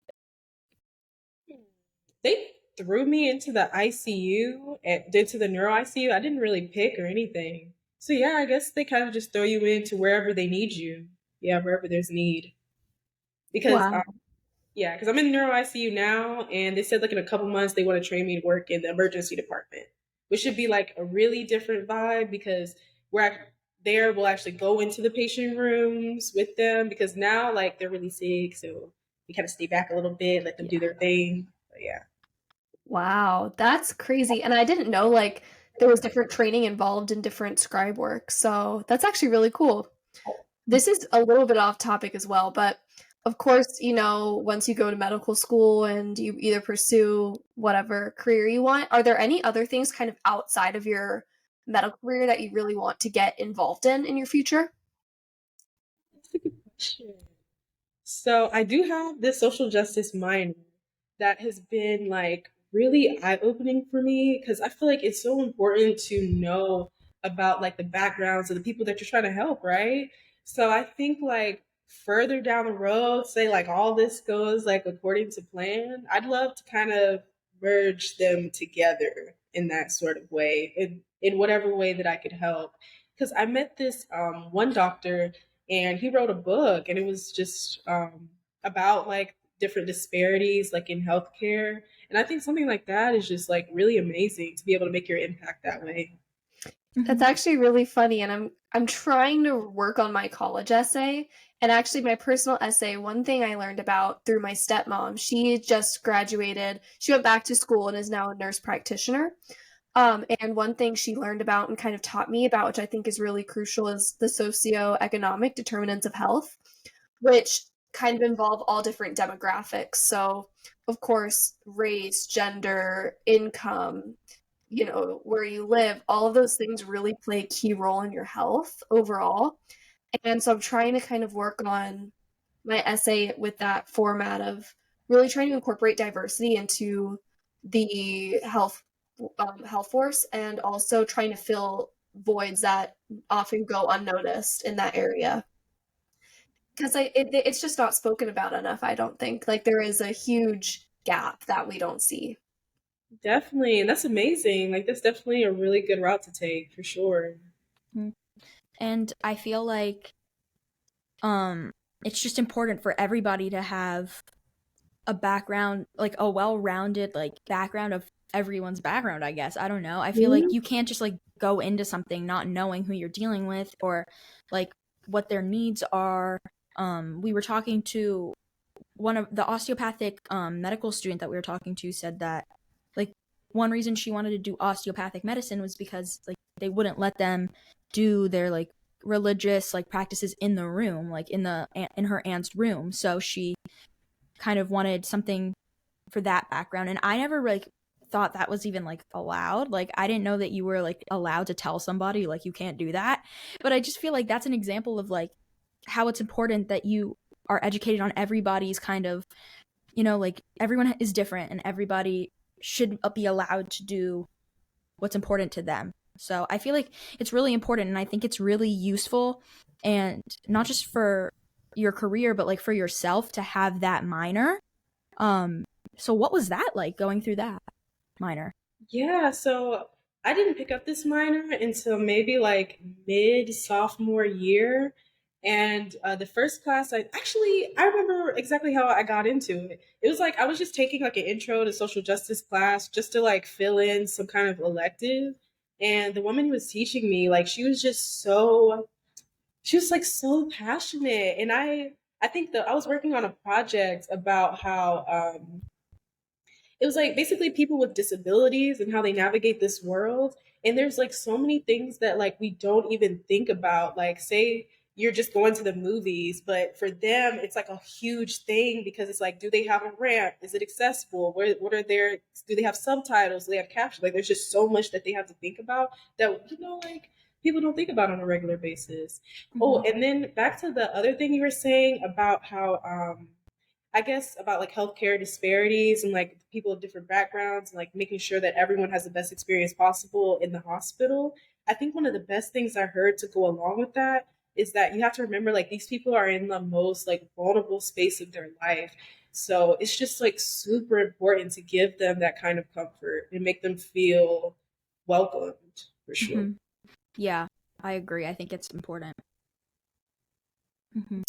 They threw me into the ICU and did to the neuro ICU. I didn't really pick or anything. So yeah, I guess they kind of just throw you into wherever they need you. Yeah, wherever there's need. Because Wow. yeah, because I'm in neuro ICU now, and they said like in a couple months they want to train me to work in the emergency department, which should be like a really different vibe because there we'll actually go into the patient rooms with them because now like they're really sick, so we kind of stay back a little bit, let them do Yeah. their thing. But yeah. Wow, that's crazy. And I didn't know like there was different training involved in different scribe work. So that's actually really cool. This is a little bit off topic as well, but of course, once you go to medical school and you either pursue whatever career you want, are there any other things kind of outside of your medical career that you really want to get involved in your future? That's a good question. So I do have this social justice minor that has been like really eye opening for me because I feel like it's so important to know about like the backgrounds of the people that you're trying to help, right? So I think like further down the road, say like all this goes like according to plan, I'd love to kind of merge them together in that sort of way, in whatever way that I could help. Because I met this one doctor and he wrote a book and it was just about like different disparities like in healthcare, and I think something like that is just like really amazing to be able to make your impact that way. That's Mhm. actually really funny, and I'm trying to work on my college essay. And actually, my personal essay, one thing I learned about through my stepmom, she just graduated. She went back to school and is now a nurse practitioner. And one thing she learned about and kind of taught me about, which I think is really crucial, is the socioeconomic determinants of health, which kind of involve all different demographics. So, of course, race, gender, income, where you live, all of those things really play a key role in your health overall. And so I'm trying to kind of work on my essay with that format of really trying to incorporate diversity into the health force, and also trying to fill voids that often go unnoticed in that area because it's just not spoken about enough. I don't think like there is a huge gap that we don't see. Definitely, and that's amazing. Like that's definitely a really good route to take for sure. Mm. And I feel like um it's just important for everybody to have a background, like a well-rounded like background of everyone's background, I guess. I don't know. I feel like Mhm. you can't just like go into something not knowing who you're dealing with or like what their needs are. We were talking to one of the osteopathic medical student that we were talking to said that like one reason she wanted to do osteopathic medicine was because like they wouldn't let them do their like religious like practices in the room, like in her aunt's room. So she kind of wanted something for that background, and I never like thought that was even like allowed. Like I didn't know that you were like allowed to tell somebody like you can't do that. But I just feel like that's an example of like how it's important that you are educated on everybody's kind of, like everyone is different and everybody should be allowed to do what's important to them. So I feel like it's really important, and I think it's really useful, and not just for your career but like for yourself to have that minor. um so what was that like going through that minor? Yeah, so I didn't pick up this minor until maybe like mid sophomore year. And the first class, I remember exactly how I got into it. It was like I was just taking like an intro to social justice class just to like fill in some kind of elective. And the woman who was teaching me, like, she was like so passionate. And I think that I was working on a project about how it was like basically people with disabilities and how they navigate this world. And there's like so many things that like we don't even think about. Like, say you're just going to the movies, but for them it's like a huge thing because it's like, do they have a ramp? Is it accessible? What are their, do they have subtitles? Do they have captions? Like, there's just so much that they have to think about that, like, people don't think about on a regular basis. Oh, Mhm. and then back to the other thing you were saying about how I guess about like healthcare disparities and like people of different backgrounds and like making sure that everyone has the best experience possible in the hospital. I think one of the best things I heard to go along with that is that you have to remember like these people are in the most like vulnerable space of their life. So it's just like super important to give them that kind of comfort and make them feel welcomed for sure. Mhm. Yeah, I agree. I think it's important. Mhm.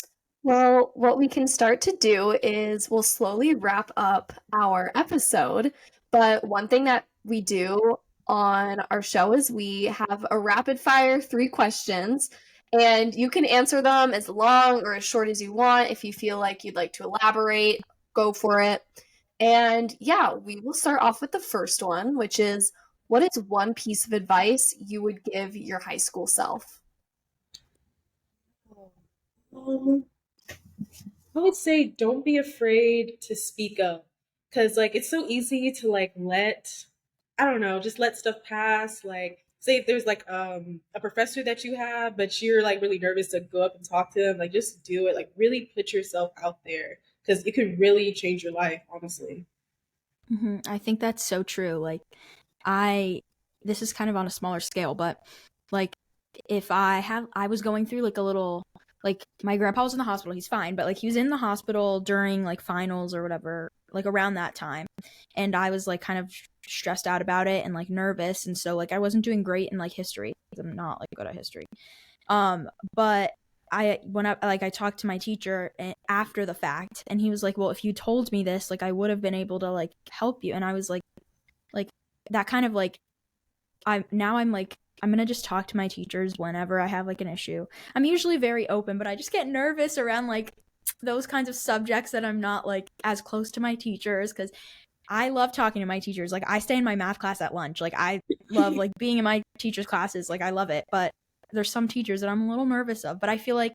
Well, what we can start to do is we'll slowly wrap up our episode. But one thing that we do on our show is we have a rapid fire 3 questions, and you can answer them as long or as short as you want. If you feel like you'd like to elaborate, go for it. And yeah, we will start off with the first one, which is, what is one piece of advice you would give your high school self? Um, I would say don't be afraid to speak up because like it's so easy to like let, I don't know, just let stuff pass. Like, say if there's like a professor that you have but you're like really nervous to go up and talk to them, like just do it. Like, really put yourself out there because it could really change your life, honestly. I think that's so true. Like, I, this is kind of on a smaller scale, but like, if I was going through like a little, like, my grandpa was in the hospital. He's fine, but like, he was in the hospital during like finals or whatever, like around that time. And I was like kind of stressed out about it and like nervous. And so, like, I wasn't doing great in like history. I'm not like good at history. But I talked to my teacher after the fact, and he was like, "Well, if you told me this, like I would have been able to like help you." And I was like that kind of like I'm like I'm gonna just talk to my teachers whenever I have like an issue. I'm usually very open, but I just get nervous around like those kinds of subjects that I'm not like as close to my teachers because I love talking to my teachers. Like, I stay in my math class at lunch. Like, I love like being in my teachers' classes. Like, I love it. But there's some teachers that I'm a little nervous of. But I feel like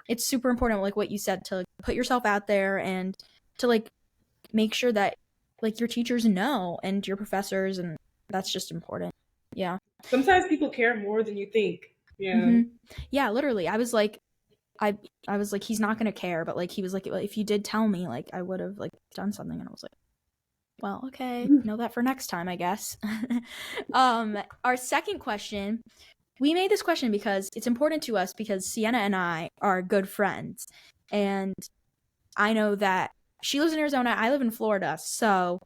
it's super important, like what you said, to like, put yourself out there and to like make sure that like your teachers know and your professors, and that's just important. Yeah. Sometimes people care more than you think. Yeah. hmm Yeah. Literally, I I was like, he's not gonna care, but like he was like, "Well, if you did tell me, like I would have like done something," and I was like, well, okay, know that for next time, I guess. Our second question, we made this question because it's important to us because Sienna and I are good friends. And I know that she lives in Arizona, I live in Florida, so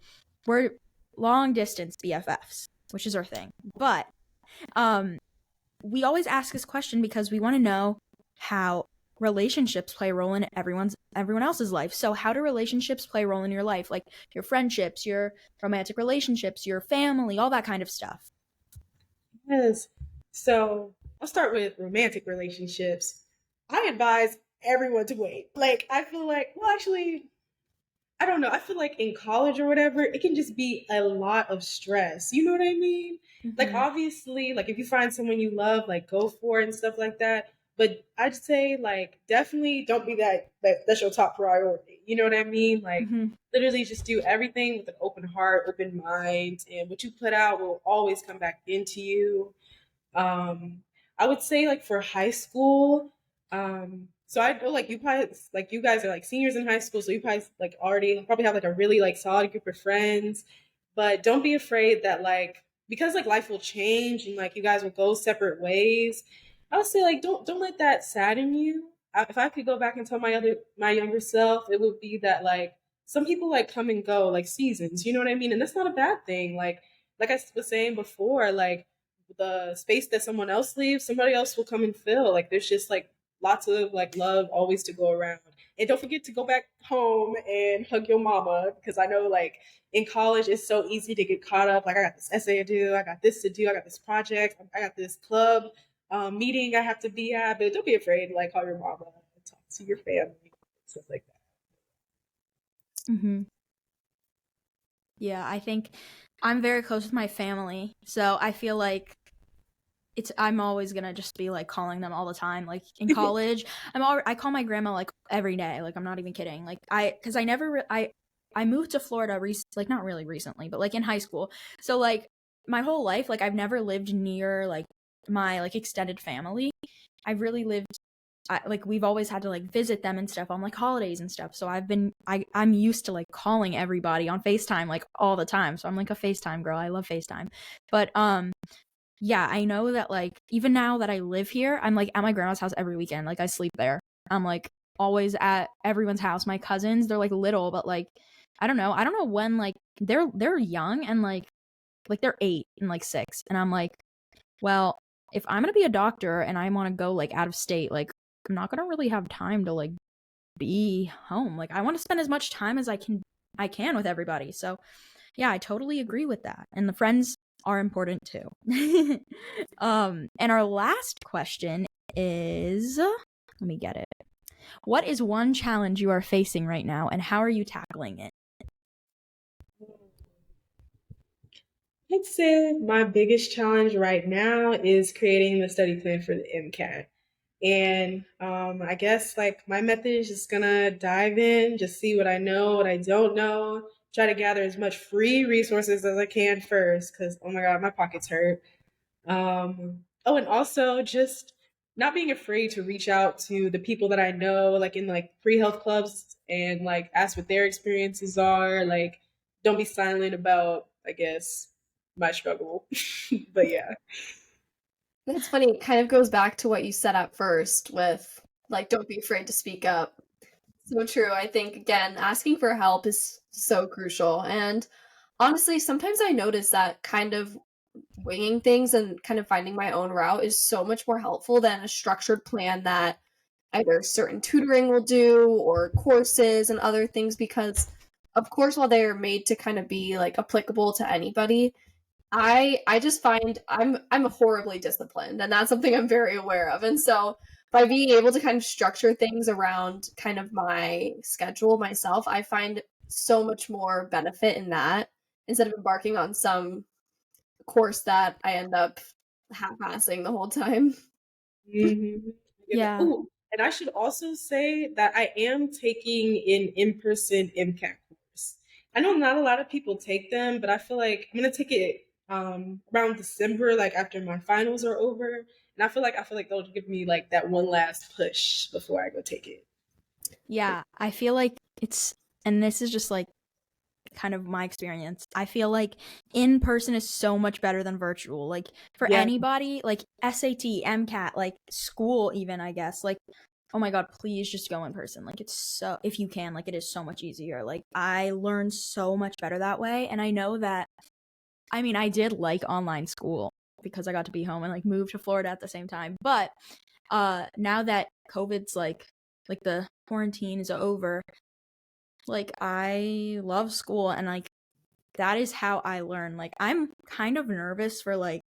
we're long distance BFFs, which is our thing. But um we always ask this question because we want to know how relationships play a role in everyone else's life. So how do relationships play a role in your life? Like your friendships, your romantic relationships, your family, all that kind of stuff. Yes. So I'll start with romantic relationships. I advise everyone to wait. Like, I feel like, well, actually, I don't know. I feel like in college or whatever, it can just be a lot of stress. You know what I mean? Like, Mm-hmm. obviously, like if you find someone you love, like go for it and stuff like that. But I'd say like definitely don't be that's your top priority. You know what I mean? Like, Mm-hmm. literally just do everything with an open heart, open mind, and what you put out will always come back into you. um, I would say like for high school, so I know like you probably like you guys are like seniors in high school, so you probably like already probably have like a really like solid group of friends. But don't be afraid that like because like life will change and like you guys will go separate ways. I would say like don't let that sadden you. If I could go back and tell my younger self, it would be that like some people like come and go like seasons. You know what I mean? And that's not a bad thing. Like I was saying before, like the space that someone else leaves, somebody else will come and fill. Like there's just like lots of like love always to go around. And don't forget to go back home and hug your mama, because I know like in college it's so easy to get caught up. Like I got this essay to do, I got this to do, I got this project, I got this club meeting I have to be at. But don't be afraid to like call your mama and talk to your family, stuff like that. Mm-hmm. Yeah, I think I'm very close with my family, so I feel like I'm always gonna just be like calling them all the time. Like in college, I call my grandma like every day. Like I'm not even kidding. Like because I never I moved to Florida like not really recently, but like in high school. So like my whole life, like I've never lived near like my like extended family. I've really lived like we've always had to like visit them and stuff on like holidays and stuff. So I'm used to like calling everybody on FaceTime like all the time. So I'm like a FaceTime girl. I love FaceTime. But yeah, I know that like even now that I live here, I'm like at my grandma's house every weekend. Like I sleep there. I'm like always at everyone's house. My cousins, they're like little, but like I don't know. I don't know when like they're young and like they're 8 and like 6. And I'm like, well, if I'm gonna be a doctor and I want to go like out of state, like I'm not gonna really have time to like be home. Like I want to spend as much time as I can with everybody. So yeah, I totally agree with that. And the friends are important too. And our last question is, let me get it. What is one challenge you are facing right now and how are you tackling it? I'd say my biggest challenge right now is creating the study plan for the MCAT. And I guess like my method is just gonna dive in, just see what I know, what I don't know, try to gather as much free resources as I can first, because oh my god, my pockets hurt. Oh, and also just not being afraid to reach out to the people that I know, like in like pre-health clubs, and like ask what their experiences are. Like, don't be silent about, I guess, my struggle. But yeah. That's funny. It kind of goes back to what you said at first with like, don't be afraid to speak up. So true. I think, again, asking for help is so crucial. And honestly, sometimes I notice that kind of winging things and kind of finding my own route is so much more helpful than a structured plan that either certain tutoring will do or courses and other things because of course while they're made to kind of be like applicable to anybody, I just find I'm horribly disciplined and that's something I'm very aware of. And so by being able to kind of structure things around kind of my schedule myself, I find so much more benefit in that instead of embarking on some course that I end up half-assing the whole time. Mm-hmm. Yeah. Oh, and I should also say that I am taking an in-person MCAT course. I know not a lot of people take them, but I feel like I'm gonna take it around December, like after my finals are over. And I feel like they'll give me like that one last push before I go take it. Yeah, I feel like and this is just like kind of my experience. I feel like in person is so much better than virtual. Like for Yeah. anybody, like SAT, MCAT, like school even, I guess. Like oh my god, please just go in person. Like it's so if you can, like it is so much easier. Like I learned so much better that way and I know that I mean, I did like online school because I got to be home and like move to Florida at the same time. But now that COVID's like the quarantine is over, like I love school and like that is how I learn. Like I'm kind of nervous for like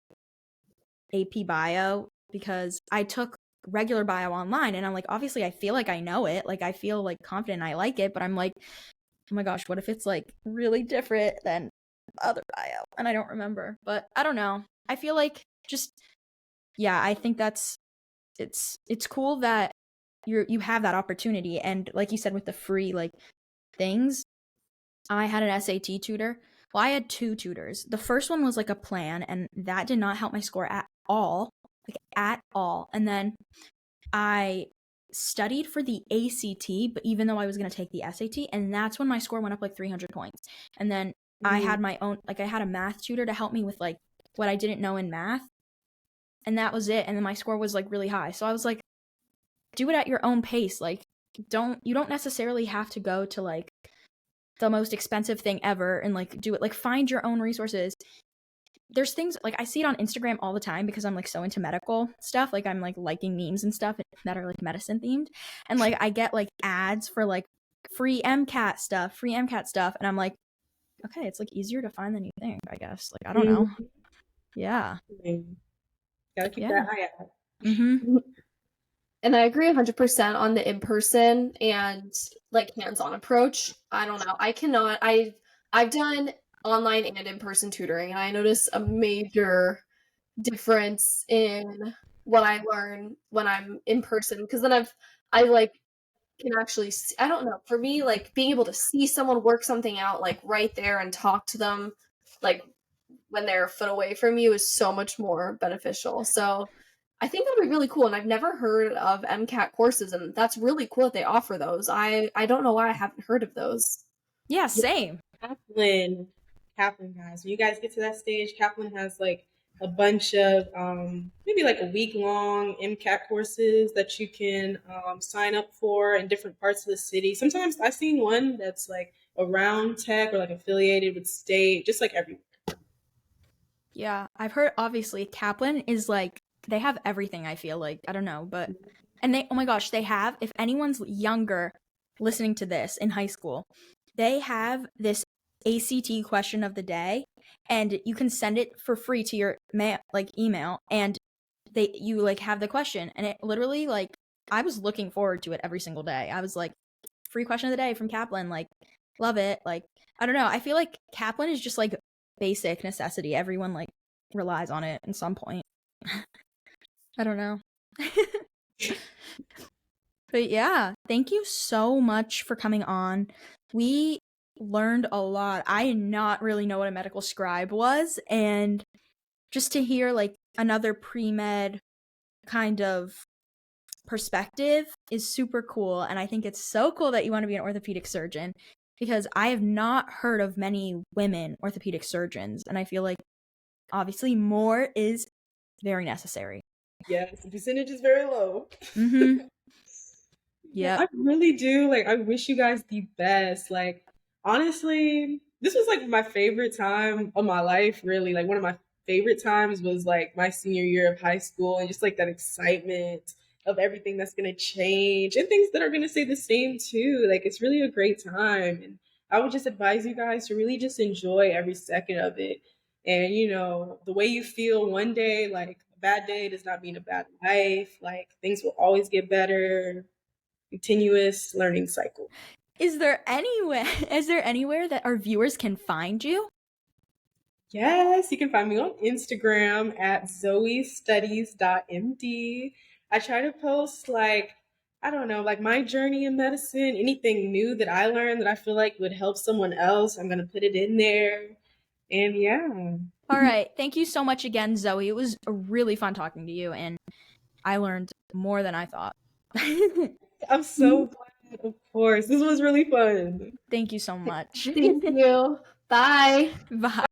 AP bio because I took regular bio online and I'm like obviously I feel like I know it. Like I feel like confident I like it, but I'm like oh my gosh, what if it's like really different than other bio and I don't remember. But I don't know. I feel like just yeah, I think it's cool that you have that opportunity and like you said with the free like things I had an SAT tutor. Well, I had 2 tutors. The first one was like a plan, and that did not help my score at all. Like, at all. And then I studied for the ACT, but even though I was going to take the SAT, and that's when my score went up like 300 points. And then I had my own, like, I had a math tutor to help me with like what I didn't know in math. And that was it. And then my score was like really high. So I was like, do it at your own pace. Like, you don't necessarily have to go to like the most expensive thing ever and like do it like find your own resources there's things like I see it on Instagram all the time because I'm like so into medical stuff. Like I'm like liking memes and stuff that are like medicine themed. And like I get like ads for like free MCAT stuff. And I'm like, okay, it's like easier to find than you think, I guess. Like, I don't know. Yeah. Gotta keep Yeah. that eye out. Mm-hmm. And I agree 100% on the in-person and like hands-on approach. I don't know. I've done online and in-person tutoring, and I notice a major difference in what I learn when I'm in person, because then I like can actually see, I don't know, for me, like being able to see someone work something out like right there and talk to them like when they're a foot away from you is so much more beneficial. So I think that'd be really cool. And I've never heard of MCAT courses, and that's really cool that they offer those. I don't know why I haven't heard of those. Yeah, same. Kaplan, Kaplan guys. When you guys get to that stage, Kaplan has like a bunch of maybe like a week long MCAT courses that you can sign up for in different parts of the city. Sometimes I've seen one that's like around tech or like affiliated with state, just like everywhere. Yeah, I've heard obviously Kaplan is like they have everything, I feel like. I don't know, but and they, oh my gosh, they have, if anyone's younger listening to this in high school, they have this ACT question of the day, and you can send it for free to your email, and you like have the question, and it literally like I was looking forward to it every single day. I was like, free question of the day from Kaplan, like love it. Like I don't know, I feel like Kaplan is just like basic necessity. Everyone like relies on it at some point. I don't know. But yeah, thank you so much for coming on. We learned a lot. I did not really know what a medical scribe was, and just to hear like another pre-med kind of perspective is super cool. And I think it's so cool that you want to be an orthopedic surgeon, because I have not heard of many women orthopedic surgeons, and I feel like obviously more is very necessary. Yes, the percentage is very low. Mm-hmm. Yeah, Yep. I really do. Like, I wish you guys the best. Like, honestly, this was like my favorite time of my life, really. Like, one of my favorite times was like my senior year of high school, and just like that excitement of everything that's going to change and things that are going to stay the same too. Like, it's really a great time. And I would just advise you guys to really just enjoy every second of it. And, the way you feel one day, like, a bad day does not mean a bad life. Like, things will always get better, continuous learning cycle. Is there anywhere that our viewers can find you? Yes, you can find me on Instagram at zoestudies.md. I try to post like, I don't know, like my journey in medicine, anything new that I learned that I feel like would help someone else. I'm going to put it in there. And yeah. All right. Thank you so much again, Zoe. It was really fun talking to you, and I learned more than I thought. I'm so glad, of course. This was really fun. Thank you so much. Thank you. Bye. Bye.